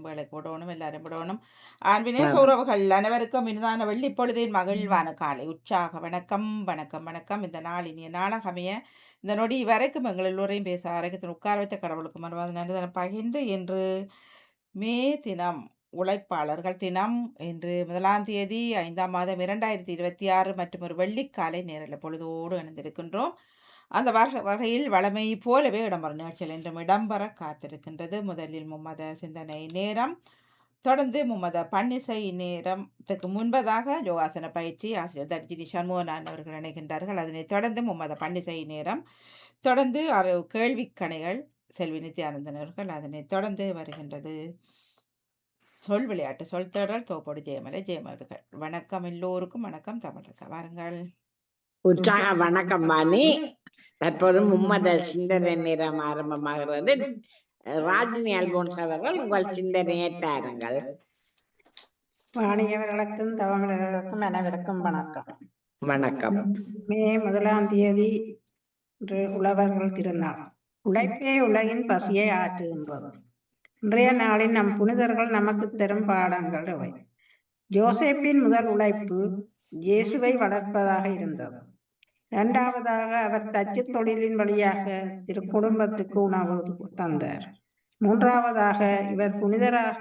வேலை போடணும், எல்லாரும் போடணும். ஆன்வினே சௌரவர்கள் அனைவருக்கும் இனிதான வெள்ளிப்பொழுதின் மகிழ்வான காலை உற்சாக வணக்கம் வணக்கம் வணக்கம். இந்த நாள் இனிய நாளாக அமைய இந்த நொடி வரைக்கும் எங்கள் எல்லோரையும் பேச ஆரோக்கியத்தில் உட்கார வைத்த கடவுளுக்கு மறுவாத நன்றி பகிர்ந்து என்று மே தினம் உழைப்பாளர்கள் தினம் இன்று 1ஆம் தேதி 5ஆம் மாதம் 2026 மற்றும் ஒரு வெள்ளிக்காலை நேரில் பொழுதோடு இணைந்திருக்கின்றோம். அந்த வகையில் வளமை போலவே இடம்பெறும் நிகழ்ச்சியில் இன்றும் இடம்பெற காத்திருக்கின்றது. முதலில் மும்மத சிந்தனை நேரம், தொடர்ந்து மும்மத பன்னிசை நேரத்துக்கு முன்பதாக யோகாசன பயிற்சி ஆசிரியர் தர்ஜினி சண்முகநாதன் அவர்கள் இணைகின்றார்கள். அதனைத் தொடர்ந்து மும்மத பன்னிசை நேரம், தொடர்ந்து கேள்விக்கணைகள் செல்வி நித்யானந்தன் அவர்கள், அதனைத் தொடர்ந்து வருகின்றது சொல் விளையாட்டு சொல் தேடல் தோப்போடு ஜெயமலை ஜெயமவர்கள். வணக்கம் எல்லோருக்கும். வணக்கம் தமிழக வாருங்கள். உற்சாக வணக்கம் வாணி. தற்போது மும்மத சிந்தனை நேரம் ஆரம்பமாகிறது. ராஜினி அல்போன்ஸ் அவர்கள் உங்கள் சிந்தனையை தாருங்கள். வாணியவர்களுக்கும் தவமலர்களுக்கும் அனைவருக்கும் வணக்கம். வணக்கம். மே 1ஆம் தேதி உழவர்கள் திருநாள். உழைப்பே உலகின் பசியை ஆற்றுகின்றது. இன்றைய நாளில் நம் புனிதர்கள் நமக்கு தரும் பாடங்கள் இவை. ஜோசப்பின் முதல் உழைப்பு இயேசுவை வளர்ப்பதாக இருந்தது. இரண்டாவதாக அவர் தச்சு தொழிலின் வழியாக திரு குடும்பத்துக்கு உணவு தந்தார். மூன்றாவதாக இவர் புனிதராக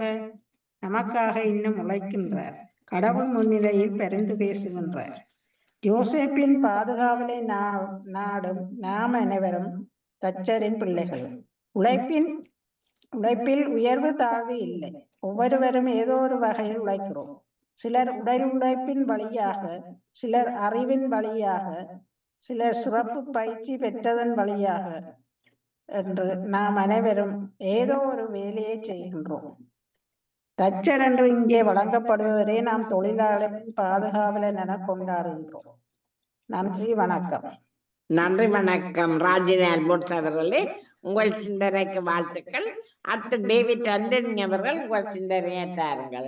நமக்காக இன்னும் உழைக்கின்றார். கடவுள் முன்னிலையில் பரிந்து பேசுகின்றார். யோசேப்பின் பாதுகாவலை நாடும் நாம் அனைவரும் தச்சரின் பிள்ளைகள். உழைப்பில் உயர்வு தாழ்வு இல்லை. ஒவ்வொருவரும் ஏதோ ஒரு வகையில் உழைக்கிறோம். சிலர் உடல் உழைப்பின் வழியாக, சிலர் அறிவின் வழியாக, சிலர் சிறப்பு பயிற்சி பெற்றதன் வழியாக என்று நாம் அனைவரும் ஏதோ ஒரு வேலையை செய்கின்றோம். தச்சர் என்று இங்கே வழங்கப்படுவதே நாம் தொழிலாளரின் பாதுகாவலர் என கொண்டாடுகின்றோம். நன்றி, வணக்கம். நன்றி, வணக்கம் ராஜினி அல்போன்ஸ் அவர்களே. உங்கள் சிந்தனைக்கு வாழ்த்துக்கள். அடுத்து டேவிட் அண்டனி அவர்கள் உங்கள் சிந்தனையை தாருங்கள்.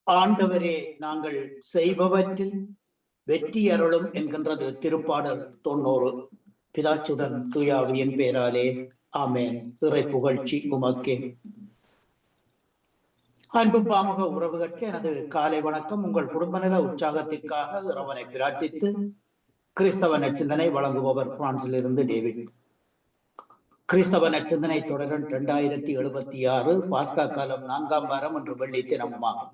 ஆண்டவரே, நாங்கள் செய்பவற்றில் வெற்றி அருளும் என்கின்றது திருப்பாடல் 90. பிதாச்சுடன் தூயாவியின் பேராலே ஆமேன். இறை புகழ்ச்சி உமக்கே. அன்பு பாமுக உறவுகளுக்கு எனது காலை வணக்கம். உங்கள் குடும்ப நல உற்சாகத்திற்காக இறைவனை பிரார்த்தித்து கிறிஸ்தவ நற்சிந்தனை வழங்குபவர் பிரான்சில் இருந்து டேவிட். கிறிஸ்தவ நற்சிந்தனை தொடரன் 2076 பாஸ்கா காலம் 4ஆம் வாரம் என்று வெள்ளி தினமாகும்.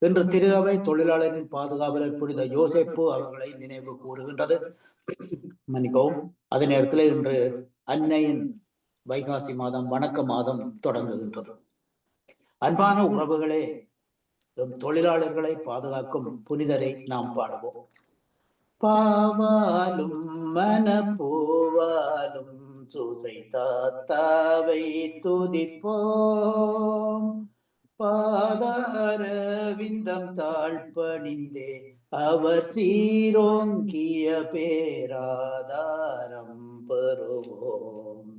இன்று திரு அவை தொழிலாளரின் பாதுகாவலர் புனித யோசேப்பு அவர்களை நினைவு கூறுகின்றது. மன்னிக்கவும். அதே நேரத்தில் இன்று அன்னையின் வைகாசி மாதம் வணக்க மாதம் தொடங்குகின்றது. அன்பான உறவுகளே, தொழிலாளர்களை பாதுகாக்கும் புனிதரை நாம் பாடுவோம். பாவாலும் மனப்பூவாலும் சூசை தாத்தாவை துதிப்போம். பாதாரவிந்தம் தாழ்பணிந்தே அவர் சீரோங்கிய பேராதாரம் பெறுவோம்.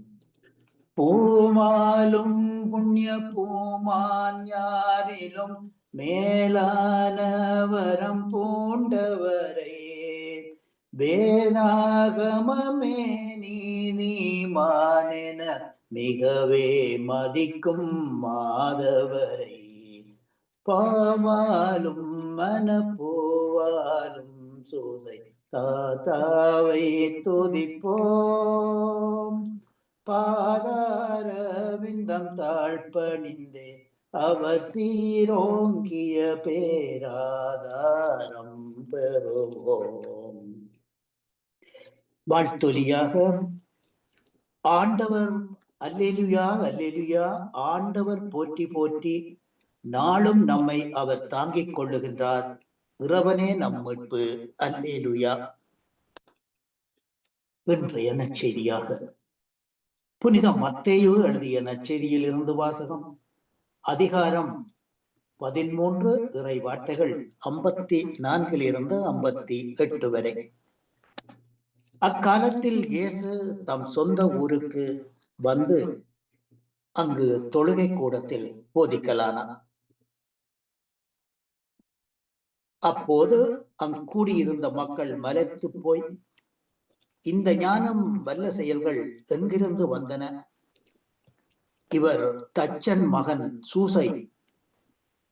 பூமாலும் புண்ணிய பூமான் யாரிலும் மேலானவரம் பூண்டவரை வேதாகமமே நீதிமானென மிகவே மதிக்கும் மாதவரை பாவாலும் மனப்பூவாலும் சூசை தாத்தாவை துதிப்போம். பாதாரவிந்தம் தாழ்பணிந்தே அவர் சீரோங்கிய பேராதாரம் பெறுவோம். வாழ்த்தொலியாக ஆண்டவர் அல்லேலுயா அல்லேலுயா, ஆண்டவர் போற்றி போற்றி, நாளும் நம்மை அவர் தாங்கிக் கொள்ளுகின்றார். இறைவனே நம் மீட்பு, அல்லேலுயா. இன்றைய நற்செய்தியாக புனித மத்தேயு எழுதிய நற்செய்தியில் இருந்து வாசகம். அதிகாரம் 13, இறை வார்த்தைகள் 54 இருந்து 58 வரை. அக்காலத்தில் இயேசு தம் சொந்த ஊருக்கு வந்து அங்கு தொழுகை கூடத்தில் போதிக்கலானார். அப்போது அங்கூடியிருந்த மக்கள் மலைத்து போய், இந்த ஞானம் வல்ல செயல்கள் எங்கிருந்து வந்தன இவர் தச்சன் மகன் சூசை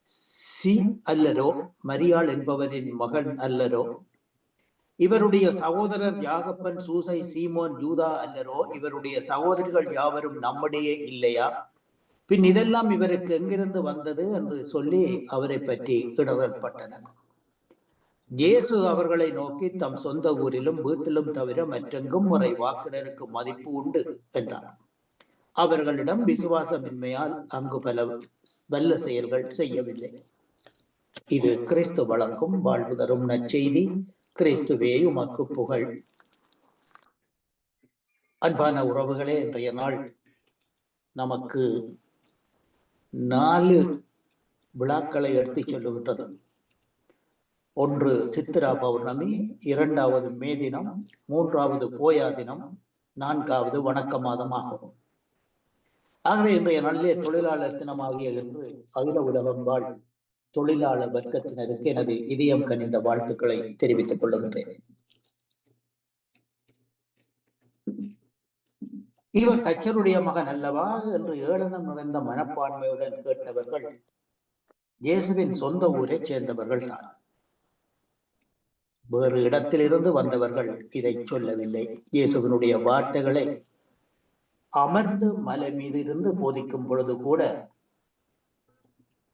சி அல்லரோ, மரியாள் என்பவரின் மகன் அல்லரோ? இவருடைய சகோதரர் யாகப்பன், சூசை, சீமோன், யூதா அல்லரோ? இவருடைய சகோதரிகள் யாவரும் நம்முடைய இல்லையா? பின் இதெல்லாம் இவருக்கு எங்கிருந்து வந்தது என்று சொல்லி அவரை பற்றி இடரப்பட்டனர். இயேசு அவர்களை நோக்கி, தம் சொந்த ஊரிலும் வீட்டிலும் தவிர மற்றெங்கும் முறை வாக்கினருக்கு மதிப்பு உண்டு என்றார். அவர்களிடம் விசுவாசமின்மையால் அங்கு பல வல்ல செயல்கள் செய்யவில்லை. இது கிறிஸ்து வழங்கும் வாழ்வு தரும் நற்செய்தி. கிறிஸ்துவே உமக்கு புகழ். அன்பான உறவுகளே, இன்றைய நாள் நமக்கு 4 விழாக்களை எடுத்துச் சொல்லுகின்றது. ஒன்று சித்திரா பௌர்ணமி, 2வது மே தினம், 3வது போயா தினம், 4வது வணக்க மாதம் ஆகும். ஆகவே இன்றைய நாளிலே தொழிலாளர் தினமாகிய என்று அகில உலகம் வாழ் தொழிலாளர் வர்க்கத்தினருக்கு எனது இதயம் கனிந்த வாழ்த்துக்களை தெரிவித்துக் கொள்ளுகின்றேன். இவர் தச்சருடைய மகன் அல்லவா என்று ஏளனம் நிறைந்த மனப்பான்மையுடன் கேட்டவர்கள் இயேசுவின் சொந்த ஊரை சேர்ந்தவர்கள் தான். வேறு இடத்திலிருந்து வந்தவர்கள் இதை சொல்லவில்லை. இயேசுவினுடைய வார்த்தைகளை அமர்ந்து மலை மீது இருந்து போதிக்கும் பொழுது கூட,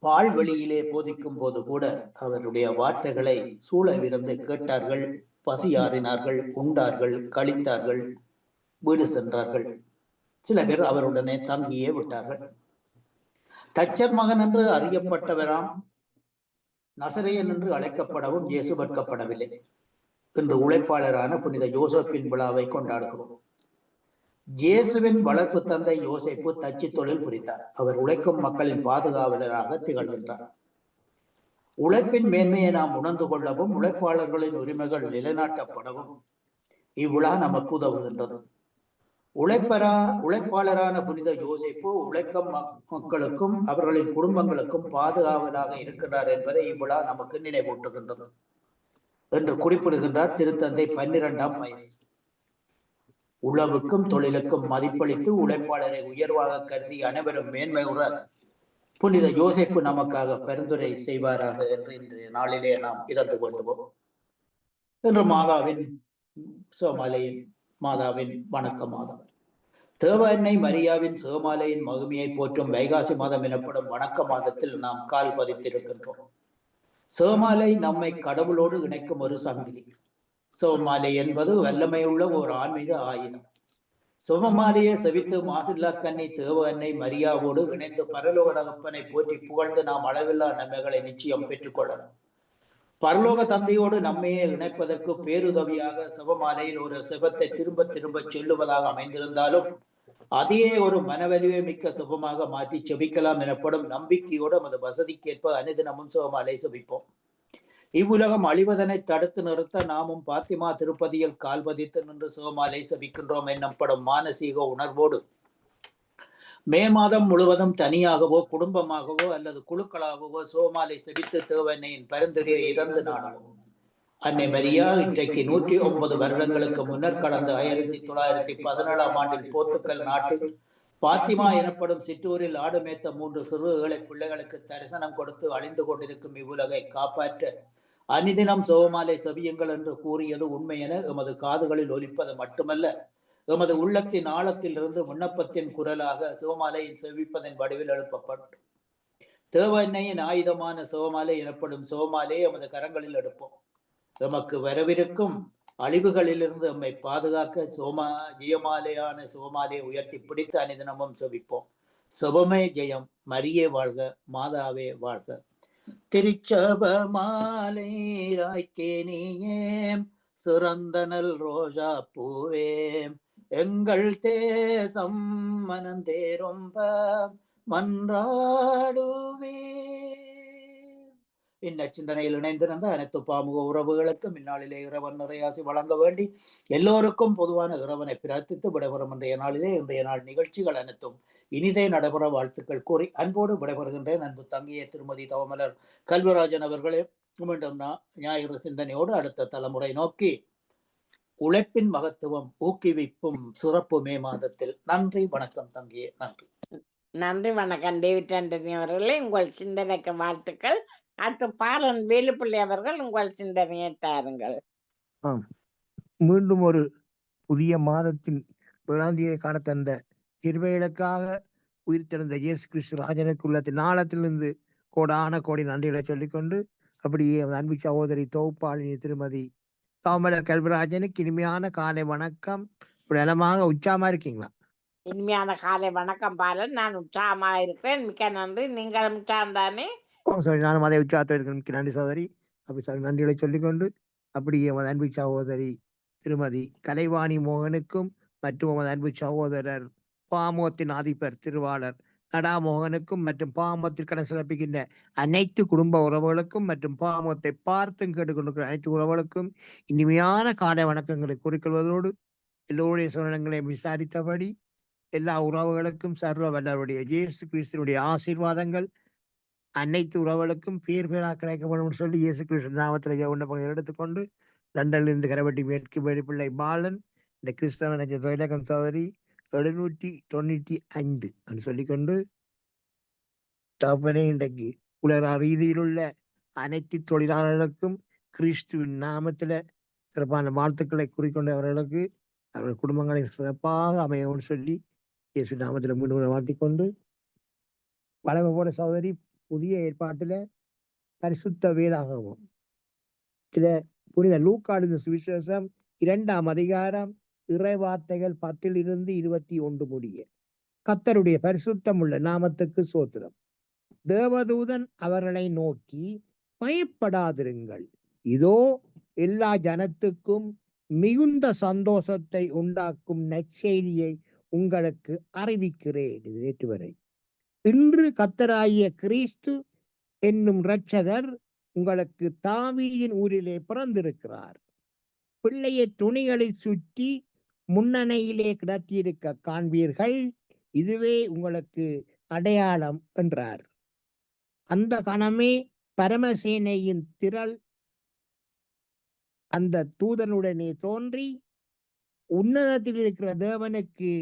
பால்வெளியிலே போதிக்கும் போது கூட அவருடைய வார்த்தைகளை சூழவிருந்து கேட்டார்கள், பசியாறினார்கள், உண்டார்கள், கழித்தார்கள், வீடு சென்றார்கள். சில பேர் அவருடனே தங்கியே விட்டார்கள். தச்சர் மகன் என்று அறியப்பட்டவராம் நசரேயன் என்று அழைக்கப்படவும் இயேசு வெட்கப்படவில்லை. இன்று உழைப்பாளரான புனித யோசேப்பின் விழாவை கொண்டாடுகிறோம். இயேசுவின் வளர்ப்பு தந்தை யோசேப்பு தச்சு தொழில் புரிந்தார். அவர் உழைக்கும் மக்களின் பாதுகாவலராக திகழ்கின்றார். உழைப்பின் மேன்மையை நாம் உணர்ந்து கொள்ளவும் உழைப்பாளர்களின் உரிமைகள் நிலைநாட்டப்படவும் இவ்விழா நமக்கு உதவுகின்றது. உழைப்பாளரான புனித யோசேப்பு உழைக்கும் மக்களுக்கும் அவர்களின் குடும்பங்களுக்கும் பாதுகாவலாக இருக்கிறார் என்பதை இவ்விழா நமக்கு நினைவூட்டுகின்றது என்று குறிப்பிடுகின்றார் திருத்தந்தை 12ஆம் வயசு. உழவுக்கும் தொழிலுக்கும் மதிப்பளித்து உழைப்பாளரை உயர்வாக கருதி அனைவரும் மேன்மை உற புனித யோசேப்பு நமக்காக பரிந்துரை செய்வாராக என்று இன்றைய நாளிலே நாம் இறந்து கொள்வோம். இன்று மாதாவின் சோமாலையின் மாதாவின் வணக்க மாதம். தேவ அன்னை மரியாவின் சிவமாலையின் மகிமையை போற்றும் வைகாசி மாதம் எனப்படும் வணக்க மாதத்தில் நாம் கால் பதித்திருக்கின்றோம். சிவமாலை நம்மை கடவுளோடு இணைக்கும் ஒரு சங்கிலி. சிவமாலை என்பது வல்லமையுள்ள ஒரு ஆன்மீக ஆயுதம். சிவமாலையை செவித்து மாசில்லா கன்னி தேவ அன்னை மரியாவோடு இணைந்து பரலோக தகப்பனை போற்றி புகழ்ந்து நாம் அளவில்லா நன்மைகளை நிச்சயம் பெற்றுக்கொள்ளலாம். பரலோக தந்தையோடு நம்மையே இணைப்பதற்கு பேருதவியாக சிவமாலையில் ஒரு சிவத்தை திரும்ப திரும்ப சொல்லுவதாக அமைந்திருந்தாலும் அதையே ஒரு மனவலிவை மிக்க சிவமாக மாற்றி செபிக்கலாம் எனப்படும் நம்பிக்கையோடு நமது வசதிக்கேற்ப அனுதினமும் சிவமாலை செபிப்போம். இவ்வுலகம் அழிவதனை தடுத்து நிறுத்த நாமும் பாத்திமா திருப்பதியில் கால் பதித்து நின்று சிவமாலை செபிக்கின்றோம் என்னப்படும் மானசீக உணர்வோடு மே மாதம் முழுவதும் தனியாகவோ குடும்பமாகவோ அல்லது குழுக்களாகவோ சிவமாலை செபித்து தேவனையின் பரிந்துரையை இறந்து நாடுவோம். அன்னை மரியா இன்றைக்கு 109 வருடங்களுக்கு முன்னர் கடந்த 1917ஆம் ஆண்டில் போர்த்துக்கல் நாட்டில் பாத்திமா எனப்படும் சிற்றூரில் ஆடு மேய்த்த 3 சிறு ஏழை பிள்ளைகளுக்கு தரிசனம் கொடுத்து அழிந்து கொண்டிருக்கும் இவ்வுலகை காப்பாற்ற அனிதினம் சிவமாலை செவியுங்கள் என்று கூறியது உண்மை என எமது காதுகளில் ஒலிப்பது மட்டுமல்ல, எமது உள்ளத்தின் ஆழத்தில் இருந்து விண்ணப்பத்தின் குரலாக சிவமாலையின் செவிப்பதன் வடிவில் எழுப்பப்படும். தேவ அன்னையின் ஆயுதமான சிவமாலை எனப்படும் சிவமாலையை எமது கரங்களில் எடுப்போம். எமக்கு வரவிருக்கும் அழிவுகளிலிருந்து நம்மை பாதுகாக்க ஜெயமாலையான சிவமாலையை உயர்த்தி பிடித்து அனிதினமும் செபிப்போம். சிவமே ஜெயம், மரியே வாழ்க, மாதாவே வாழ்க. திருச்சப மாலை ராய்க்கேனியே சிறந்தனல் ரோஜா பூவே, எங்கள் தேசம் மனந்தேரும்ப மன்றாடுவே. இந்நச்சிந்தனையில் இணைந்திருந்த அனைத்து பாமுக உறவுகளுக்கும் இந்நாளிலே இறைவன் நிறையாசி வழங்க வேண்டி எல்லோருக்கும் பொதுவான இறைவனை பிரார்த்தித்து விடைபெறும் இன்றைய நாள் நிகழ்ச்சிகள் அனைத்தும் இனிதே நடைபெற வாழ்த்துக்கள் கூறி அன்போடு விடைபெறுகின்றேன். அன்பு தங்கையே திருமதி தவமலர் கல்விராஜன் அவர்களே, மீண்டும் ஞாயிறு சிந்தனையோடு அடுத்த தலைமுறை நோக்கி உழைப்பின் மகத்துவம் ஊக்குவிப்பும் சிறப்பு மே மாதத்தில். நன்றி, வணக்கம் தங்கையே, நன்றி. நன்றி வணக்கம் டேவிட் ஆண்டனி அவர்களே, உங்கள் சிந்தனைக்கு வாழ்த்துக்கள். அடுத்து பாலன் வேலுப்பிள்ளை அவர்கள் உங்கள் சிந்தனையை தாருங்கள். ஆம். மீண்டும் ஒரு புதிய மாதத்தின் பிராந்தியை காண தந்த கிருபைகளுக்காக உயிர் திறந்த இயேசு கிறிஸ்து ராஜனுக்கு உள்ளத்தின் நாளத்திலிருந்து கோடான கோடி நன்றிகளை சொல்லிக்கொண்டு, அப்படியே அன்பு சகோதரி தொகுப்பாளினி திருமதி தாமலர் கல்விராஜனுக்கு இனிமையான காலை வணக்கம். இப்படி நலமாக உற்சாகமா இருக்கீங்களா? இனிமையான காலை வணக்கம் பாலன். நான் உற்சாகமா இருக்கிறேன். மிக்க நன்றி. நீங்கள் உற்சாகம் தானே? சரி, நானும் அதே உற்சாகத்தில் இருக்கிறேன். நன்றி சகோதரி. அப்படி நன்றிகளை சொல்லிக்கொண்டு, அப்படியே அன்பு சகோதரி திருமதி கலைவாணி மோகனுக்கும் மற்றும் உமது அன்பு சகோதரர் பாமோத்தின் அதிபர் திருவாளர் நடாமோகனுக்கும் மற்றும் பாமோத்தில் கடன் சிறப்பிக்கின்ற அனைத்து குடும்ப உறவுகளுக்கும் மற்றும் பாமோத்தை பார்த்தும் கேட்டுக்கொண்டிருக்கிற அனைத்து உறவுகளுக்கும் இனிமையான காலை வணக்கங்களை கூறிக்கொள்வதோடு, எல்லோருடைய சூழ்நிலைகளையும் விசாரித்தபடி எல்லா உறவுகளுக்கும் சர்வ வல்லவருடைய இயேசு கிறிஸ்துவனுடைய ஆசீர்வாதங்கள் அனைத்து உறவுகளுக்கும் பேர் பேரா கிடைக்கப்படும் சொல்லி இயேசு கிறிஸ்து நாமத்தில் உண்ணப்பங்களை எடுத்துக்கொண்டு, லண்டனில் இருந்து கரவட்டி மேற்கு வேலுப்பிள்ளை பாலன் இந்த கிறிஸ்தவ தொழிலகம் சவரி 795 என்று சொல்லிக்கொண்டு, தகப்பனே இன்றைக்கு உலக ரீதியில் உள்ள அனைத்து தொழிலாளர்களுக்கும் கிறிஸ்துவின் நாமத்துல சிறப்பான வாழ்த்துக்களை கூறிக்கொண்டு அவர்களுக்கு அவர்கள் குடும்பங்களை சிறப்பாக அமையவும் சொல்லி இயேசு நாமத்துல மீண்டும் வாழ்த்திக்கொண்டு, வளமை போல சகோதரி புதிய ஏற்பாட்டுல பரிசுத்த வேதாகமம் சில புனித லூக்காடு சுவிசேஷம் 2ஆம் அதிகாரம் இறைவார்த்தைகள் 10 21 முடிய. கர்த்தருடைய பரிசுத்தம் உள்ள நாமத்துக்கு சோத்திரம். தேவதூதன் அவர்களை நோக்கி, பயப்படாதிருங்கள், இதோ எல்லா ஜனத்துக்கும் மிகுந்த சந்தோஷத்தை உண்டாக்கும் நற்செய்தியை உங்களுக்கு அறிவிக்கிறேன். இது நேற்று வரை. இன்று கர்த்தராகிய கிறிஸ்து என்னும் இரட்சகர் உங்களுக்கு தாவீதின் ஊரிலே பிறந்திருக்கிறார். பிள்ளையை துணிகளில் சுற்றி முன்னணையிலே கிடத்தியிருக்க காண்பீர்கள். இதுவே உங்களுக்கு அடையாளம் என்றார். அந்த கணமே பரமசேனையின் திரள் அந்த தூதனுடனே தோன்றி, உன்னதத்தில் இருக்கிற தேவனுக்கு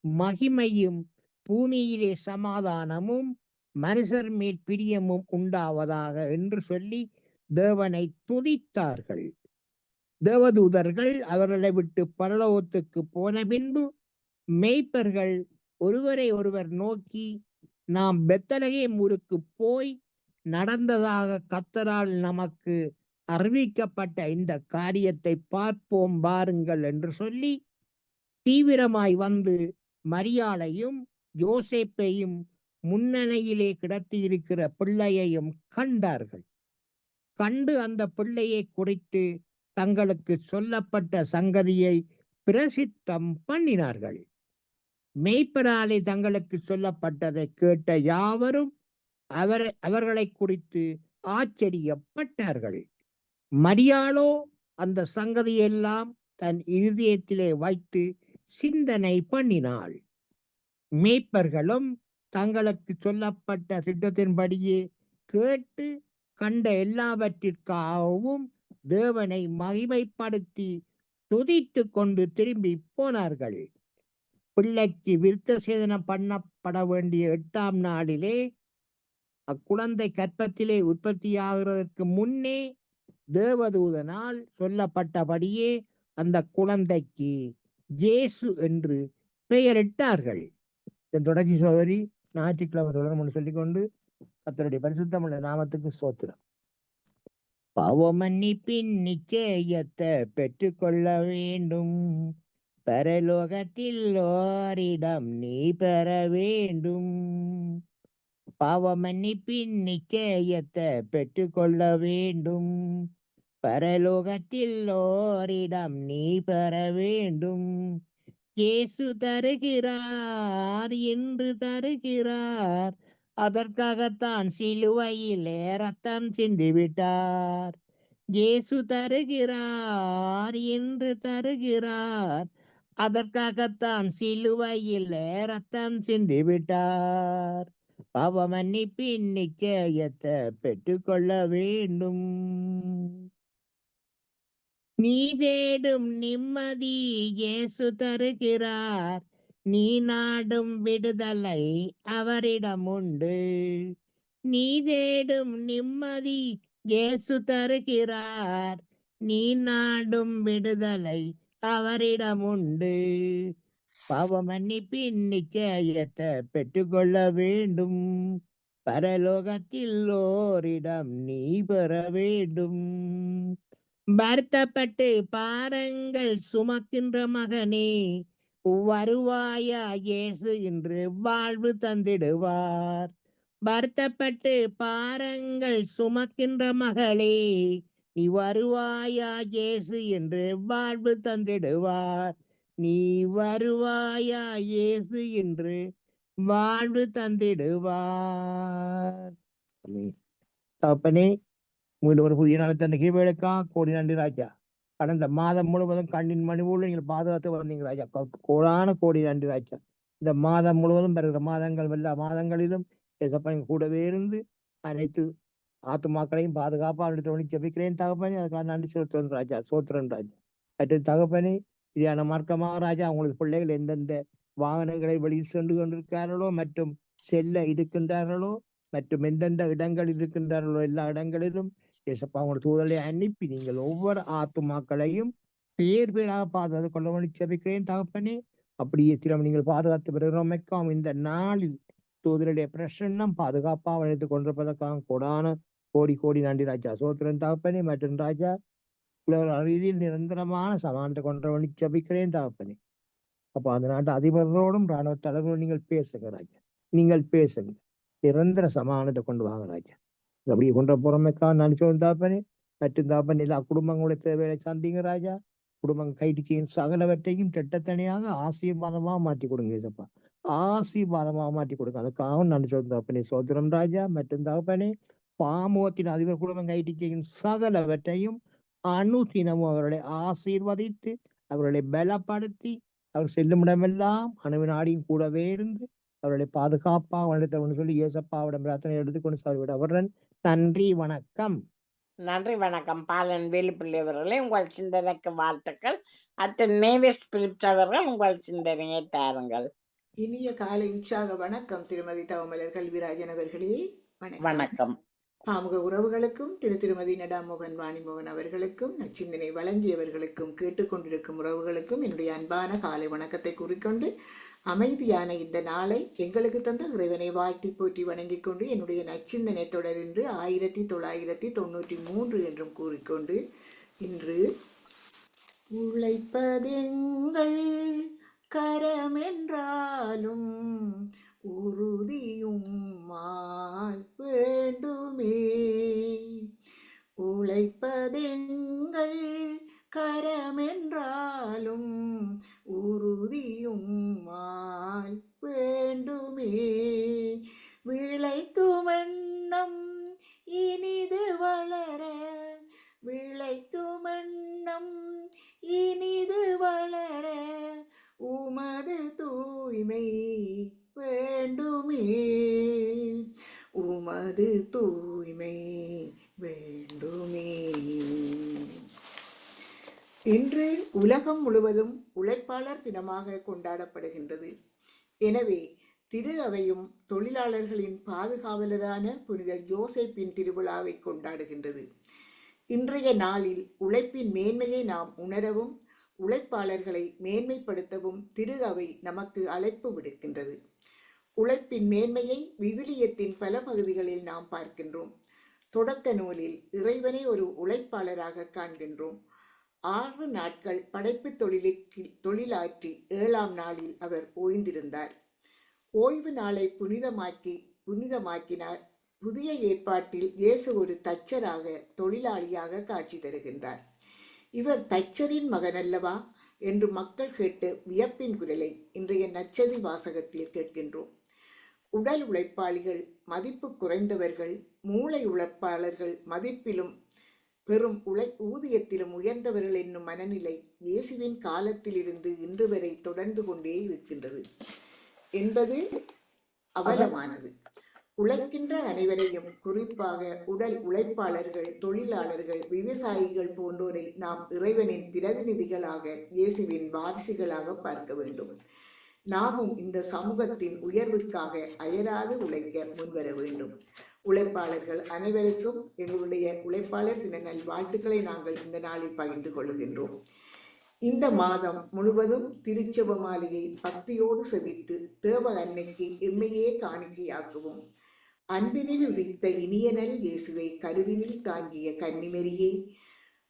மகிமையும் பூமியிலே சமாதானமும் மனுஷர் மேல் பிரியமும் உண்டாவதாக என்று சொல்லி தேவனை துதித்தார்கள். தேவதூதர்கள் அவர்களை விட்டு பரலோகத்துக்கு போன பின்பு மேய்ப்பர்கள் ஒருவரை ஒருவர் நோக்கி, நாம் பெத்லகேம் ஊருக்கு போய் நடந்ததாக கர்த்தரால் நமக்கு அறிவிக்கப்பட்ட இந்த காரியத்தை பார்ப்போம் வாருங்கள் என்று சொல்லி தீவிரமாய் வந்து மரியாளையும் யோசேப்பையும் முன்னணையிலே கிடத்தியிருக்கிற பிள்ளையையும் கண்டார்கள். கண்டு அந்த பிள்ளையை குறித்து தங்களுக்கு சொல்லப்பட்ட சங்கதியை பிரசித்தம் பண்ணினார்கள். மேய்ப்பராலே தங்களுக்கு சொல்லப்பட்டதை கேட்ட யாவரும் அவர்களை குறித்து ஆச்சரியப்பட்டார்கள். மரியாளோ அந்த சங்கதியெல்லாம் தன் இருதயத்திலே வைத்து சிந்தனை பண்ணினாள். மேய்ப்பர்களும் தங்களுக்கு சொல்லப்பட்ட திட்டத்தின்படியே கேட்டு கண்ட எல்லாவற்றிற்காகவும் தேவனை மகிமைப்படுத்தி துதித்து கொண்டு திரும்பி போனார்கள். பிள்ளைக்கு விருத்த சேதனம் பண்ணப்பட வேண்டிய 8ஆம் நாளிலே அக்குழந்தை கற்பத்திலே உற்பத்தியாகிறதற்கு முன்னே தேவதூதனால் சொல்லப்பட்டபடியே அந்த குழந்தைக்கு இயேசு என்று பெயரிட்டார்கள். இதன் தொடர்ச்சி சகோதரி ஞாயிற்றுக்கிழமை தொடரும் சொல்லிக்கொண்டு, கர்த்தருடைய பரிசுத்தமுள்ள நாமத்துக்கு ஸ்தோத்திரம். பாவமன்னிப்பின் நிச்சயத்தை பெற்றுக்கொள்ள வேண்டும், பரலோகத்தில் ஓரிடம் நீ பெற வேண்டும். பாவமன்னிப்பின் நிச்சயத்தை பெற்றுக்கொள்ள வேண்டும், பரலோகத்தில் ஓரிடம் நீ பெற வேண்டும். இயேசு தருகிறார் என்று தருகிறார், அதற்காகத்தான் சிலுவையிலே ரத்தம் சிந்திவிட்டார். இயேசு தருகிறார் என்று தருகிறார், அதற்காகத்தான் சிலுவையிலே ரத்தம் சிந்திவிட்டார். பாவமன்னிப்பின் நிச்சயத்தை பெற்றுக்கொள்ள வேண்டும். நீ தேடும் நிம்மதி இயேசு தருகிறார், நீ நாடும் விடுதலை அவரிடம் உண்டு. நீ தேடும் நிம்மதி இயேசு தருகிறார். நீ நாடும் விடுதலை அவரிடம் உண்டு. பாவ மன்னிப்பின் நிச்சயத்தை பெற்றுக்கொள்ள வேண்டும். பரலோகத்தில் ஓரிடம் நீ பெற வேண்டும். வருத்தப்பட்டு பாரங்கள் சுமக்கின்ற மகனே, வருவாயா இயேசு இன்று வாழ்வு தந்திடுவார். வருத்தப்பட்டு பாரங்கள் சுமக்கின்ற மகளே, நீ வருவாயா இயேசு என்று வாழ்வு தந்திடுவார். நீ வருவாயா இயேசு என்று வாழ்வு தந்திடுவார். தகப்பனே, மீண்டும் ஒரு புதிய நாளை தந்த கிருபைகளுக்கா கோடி நன்றி ராஜா. கடந்த மாதம் முழுவதும் கண்ணின் மணி போல நீங்கள் பாதுகாத்து வந்தீங்க ராஜா. கோடான கோடி நன்றி ராஜா. இந்த மாதம் முழுவதும் வருகிற மாதங்கள் எல்லா மாதங்களிலும் எங்க கூடவே இருந்து அனைத்து ஆத்துமாக்களையும் பாதுகாப்பாக ஜெபிக்கிறேன் தகப்பனே. அதுக்காக நன்றி செலுத்துறேன் ராஜா. சோத்திரன் ராஜா. மற்ற தகப்பனே, இதான மார்க்கமாக ராஜா, உங்களுக்கு பிள்ளைகள் எந்தெந்த வாகனங்களை வெளியில் சென்று கொண்டிருக்கிறார்களோ மற்றும் செல்ல இருக்கின்றார்களோ மற்றும் எந்தெந்த இடங்களில் இருக்கின்றார்களோ எல்லா இடங்களிலும் ஏசப்பா உங்களோட தூதலை அனுப்பி நீங்கள் ஒவ்வொரு ஆத்துமாக்களையும் பேர் பேராக பாதுகாத்து கொள்ள ஜெபிக்கிறேன் தகப்பனே. அப்படியே தினம் நீங்கள் பாதுகாத்து வருகிறோமைக்காம் இந்த நாளில் தூதருடைய பிரசன்னம் பாதுகாப்பாக அழைத்துக் கொண்டிருப்பதற்காக கொடான கோடி கோடி நன்றி ராஜா. சோத்திரன் தகப்பனே. மற்றும் ராஜா, ரீதியில் நிரந்தரமான சமானத்தை கொண்டவனி ஜெபிக்கிறேன் தகப்பனே. அப்ப அந்த நாட்டு அதிபர்களோடும் இராணுவ தலைவரோடும் நீங்கள் பேசுங்க ராஜா. நீங்கள் பேசுங்க. நிரந்தர சமானத்தை கொண்டு வாங்க ராஜா. அப்படியே கொண்ட போறமைக்கா நினைச்சோம் தாப்பனே. மற்றும் தாப்பன் எல்லா குடும்பங்களுடைய தேவையை சந்திங்க ராஜா. குடும்பம் கைட்டு செய்யும் சகலவற்றையும் திட்டத்தனியாக ஆசீர்வாதமா மாற்றி கொடுங்க ஏசப்பா. ஆசீர்வாதமா மாற்றி கொடுங்க. அதுக்காக நினைச்சோம் தாப்பனே. சோதரம் ராஜா. மற்றும் தாப்பனே, பாமுகத்தின் அதிபர் குடும்பம் கைட்டு செய்யும் சகலவற்றையும் அனுதினமும் அவர்களை ஆசீர்வதித்து அவர்களை பலப்படுத்தி அவர் செல்லும் இடமெல்லாம் அணுவினாடியும் கூடவே இருந்து அவர்களை பாதுகாப்பாக வளர்த்தவன் சொல்லி ஏசப்பாவிடம் பிரார்த்தனை எடுத்துக்கொண்டு சார்பிட அவர்கள் நன்றி வணக்கம். நன்றி வணக்கம். பாலன் வேலுப்பிள்ளை அவர்களே, உங்கள் சிந்தனைக்கு வாழ்த்துக்கள். அடுத்த நேவிஸ் பிலிப்ஸ் அவர்கள் உங்கள் சிந்தனையை தாருங்கள். இனிய காலை உற்சாக வணக்கம் திருமதி தவமலர் கல்விராஜன் அவர்களே. வணக்கம். பாமுக உறவுகளுக்கும் திருமதி நடாமோகன் வாணிமோகன் அவர்களுக்கும் நச்சிந்தனை வழங்கியவர்களுக்கும் கேட்டுக்கொண்டிருக்கும் உறவுகளுக்கும் என்னுடைய அன்பான காலை வணக்கத்தை கூறிக்கொண்டு அமைதியான இந்த நாளை எங்களுக்கு தந்த இறைவனை வாழ்த்தி போற்றி வணங்கிக் கொண்டு என்னுடைய நச்சிந்தனை தொடரின்று 1993 என்றும் கூறிக்கொண்டு இன்று உழைப்பதெங்கள் கரமென்றாலும் உறுதியும் வேண்டுமே. உழைப்பதெங்கள் கரமென்றாலும் உறுதியும் வேண்டுமே. விளைக்கும் எண்ணம் இனிது வளர, விளைக்கும் எண்ணம் இனிது வளர உமது தூய்மை வேண்டுமே. உமது தூய்மை வேண்டுமே. இன்று உலகம் முழுவதும் உழைப்பாளர் தினமாக கொண்டாடப்படுகின்றது. எனவே திரு அவையும் தொழிலாளர்களின் பாதுகாவலரான புனித ஜோசப்பின் திருவிழாவை கொண்டாடுகின்றது. இன்றைய நாளில் உழைப்பின் மேன்மையை நாம் உணரவும் உழைப்பாளர்களை மேன்மைப்படுத்தவும் திரு அவை நமக்கு அழைப்பு விடுக்கின்றது. உழைப்பின் மேன்மையை விவிலியத்தின் பல பகுதிகளில் நாம் பார்க்கின்றோம். தொடக்க நூலில் இறைவனை ஒரு உழைப்பாளராக காண்கின்றோம். 6 நாட்கள் படைப்பு தொழிலாற்றி 7ஆம் நாளில் அவர் ஓய்ந்திருந்தார். ஓய்வு நாளை புனிதமாக்கினார். புதிய ஏற்பாட்டில் இயேசு ஒரு தச்சராக, தொழிலாளியாக காட்சி தருகின்றார். இவர் தச்சரின் மகன் அல்லவா என்று மக்கள் கேட்டு வியப்பின் குரலை இன்றைய நற்செய்தி வாசகத்தில் கேட்கின்றோம். உடல் உழைப்பாளிகள் மதிப்பு குறைந்தவர்கள், மூளை உழைப்பாளர்கள் மதிப்பிலும் பெரும் ஊதியத்திலும் உயர்ந்தவர்கள் என்னும் மனநிலை இயேசுவின் காலத்திலிருந்து இன்று வரை தொடர்ந்து கொண்டே இருக்கின்றது என்பது அவலமானது. உழைக்கின்ற அனைவரையும், குறிப்பாக உடல் உழைப்பாளர்கள், தொழிலாளர்கள், விவசாயிகள் போன்றோரை நாம் இறைவனின் பிரதிநிதிகளாக, இயேசுவின் வாரிசுகளாக பார்க்க வேண்டும். நாமும் இந்த சமூகத்தின் உயர்வுக்காக அயராது உழைக்க முன்வர வேண்டும். உழைப்பாளர்கள் அனைவருக்கும் எங்களுடைய உழைப்பாளர் தின நல்வாழ்த்துக்களை நாங்கள் இந்த நாளில் பகிர்ந்து கொள்கின்றோம். இந்த மாதம் முழுவதும் திருச்செப மாலையை பக்தியோடு செவித்து தேவ அன்னைக்கு எம்மையே காணிக்கையாக்குவோம். அன்பினில் உதித்த இனியனல் இயேசுவை கருவினில் தாங்கிய கன்னிமரியே,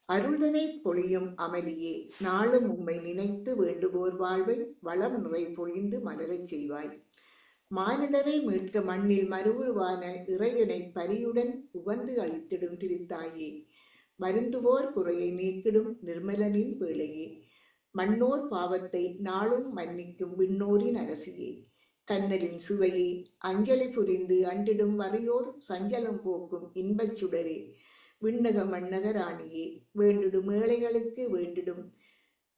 அருள்தனை பொழியும் அமளியே, நாளும் உம்மை நினைத்து வேண்டுவோர் வாழ்வை வளம் நிறை பொழிந்து மலரச் செய்வாய். மானிடரை மீட்க மண்ணில் மறுவுருவான இறைவனை பரியுடன் உவந்து அளித்திடும் திருத்தாயே, வருந்துவோர் குறையை நீக்கிடும் நிர்மலனின் வேளையே, மண்ணோர் பாவத்தை நாளும் மன்னிக்கும் விண்ணோரின் அரசியே, கண்ணலின் சுவையே, அஞ்சலி புரிந்து அண்டிடும் வறியோர் சஞ்சலம் போக்கும் இன்பச் சுடரே, விண்ணக மண்ணக ராணியே, வேண்டிடும் ஏழைகளுக்கு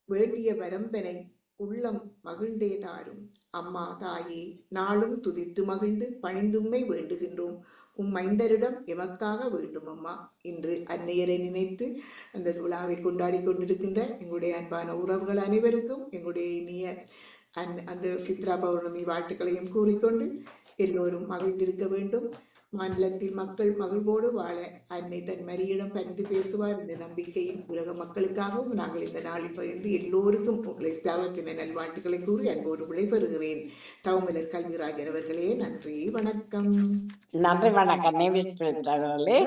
வேண்டிய வரம்பனை உள்ளம் மகிழ்ந்தே தாரும். அம்மா தாயே, நாளும் துதித்து மகிழ்ந்து பணிந்தும்மை வேண்டுகின்றோம். மைந்தரிடம் எமக்காக வேண்டும் அம்மா. இன்று அன்னையரை நினைத்து அந்த விழாவை கொண்டாடி கொண்டிருக்கின்ற எங்களுடைய அன்பான உறவுகள் அனைவருக்கும் எங்களுடைய இனிய அந்த சித்ரா பௌர்ணமி வாழ்த்துக்களையும் கூறிக்கொண்டு எல்லோரும் மகிழ்ந்திருக்க வேண்டும். மாநிலத்தில் மக்கள் மகிழ்வோடு வாழ அன்னை தன் மரியிடம் பரிந்து பேசுவார் என்ற நம்பிக்கையும் உலக மக்களுக்காகவும் நாங்கள் இந்த நாளில் பகிர்ந்து எல்லோருக்கும் உழைப்பாளத்தின நல்வாழ்த்துக்களை கூறி அன்போடு விடைபெறுகிறேன். தவமலர் கல்விராஜன் அவர்களே, நன்றி வணக்கம். நன்றி வணக்கம் நேவிஸ்பிரிட்டர்களே.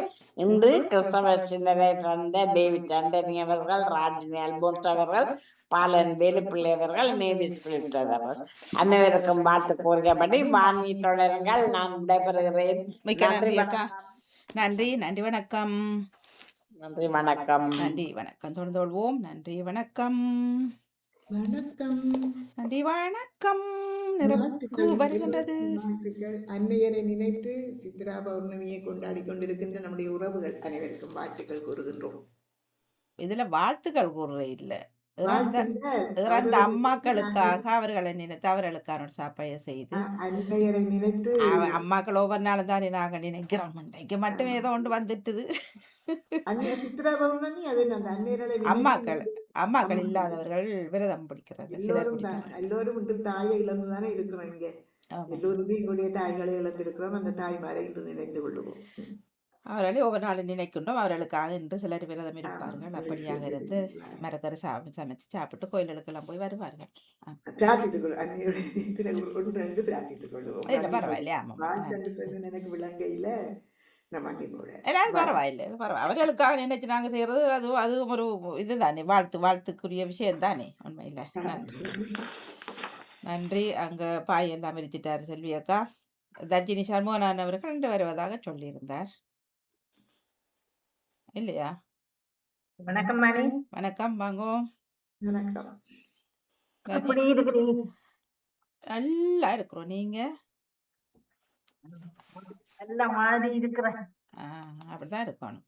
இன்று கிறிஸ்தவ சிந்தனை தந்த டேவிட் ஆண்டனி அவர்கள், ராஜினி அல்போன்ஸ் அவர்கள், பாலன் வேலுப்பிள்ளை அவர்கள், நேவிஸ்பிரிட் அவர்கள் அனைவருக்கும் வாழ்த்து கூறியபடி வாங்கி தொடருங்கள். நான் விடைபெறுகிறேன். மிக்க நன்றி அக்கா. நன்றி. நன்றி வணக்கம். நன்றி வணக்கம். நன்றி வணக்கம். தொடர்ந்து கொள்வோம். நன்றி வணக்கம். வணக்கம். நன்றி வணக்கம். நிறைவுக்கு வருகின்றது. அன்னையரை நினைத்து சித்ரா பௌர்ணமியை கொண்டாடி கொண்டிருக்கின்ற நம்முடைய உறவுகள் அனைவருக்கும் வாழ்த்துக்கள் கூறுகின்றோம். இதுல வாழ்த்துக்கள் கூறுற இல்ல, இறந்த அம்மாக்களுக்காக அவர்களை நினைத்து அவர்களுக்கான ஒரு சாப்பாடு செய்து அன்னையரை நினைத்து அம்மாக்கள் ஒவ்வொரு நாளும் தானே நாங்க நினைக்கிறோம். இன்றைக்கு மட்டும் ஏதோ ஒன்று வந்துட்டுது. சித்ரா பௌர்ணமி அது அந்த அன்னையர்களை அம்மாக்கள் இல்லாதவர்கள் விரதம் பிடிக்கிறது. எல்லோரும் இன்று தாயை இழந்துதானே இருக்கிறோம். இங்க எல்லோருமே எங்களுடைய தாய்களை இழந்திருக்கிறோம். அந்த தாய்மாரை இன்று நினைத்து கொள்ளுவோம். அவர்களை ஒவ்வொரு நாளும் நினைக்கின்றோம். அவர்களுக்காக இன்று சிலர் விரதம் இருப்பார்கள். அப்படியாக இருந்து மரக்கறி சமைச்சு சாப்பிட்டு கோயில்களுக்கெல்லாம் போய் வருவார்கள். பிரார்த்தித்துக் கொள்ளும். அன்னையோட பிரார்த்தித்துக் கொள்ளுவோம். பரவாயில்லையா? எனக்கு விளங்கையில பரவாயில்லை. அவர்களுக்காக நினைச்சு நாங்க செய்யறது அது ஒரு இதுதானே, வாழ்த்துக்குரிய விஷயம் தானே உண்மையில. நன்றி நன்றி. அங்க பாய் எல்லாம் விரிச்சிட்டாரு செல்வி அக்கா. தர்ஜினி சண்முகநாதன் அவர்கள் இன்று வருவதாக சொல்லியிருந்தார் இல்லையா? வணக்கம் மணி. வணக்கம். வாங்கோ. வணக்கம். நல்லா இருக்கிறோம். நீங்க? நல்ல மாதிரி இருக்கிற. அப்படிதான் இருக்கணும்.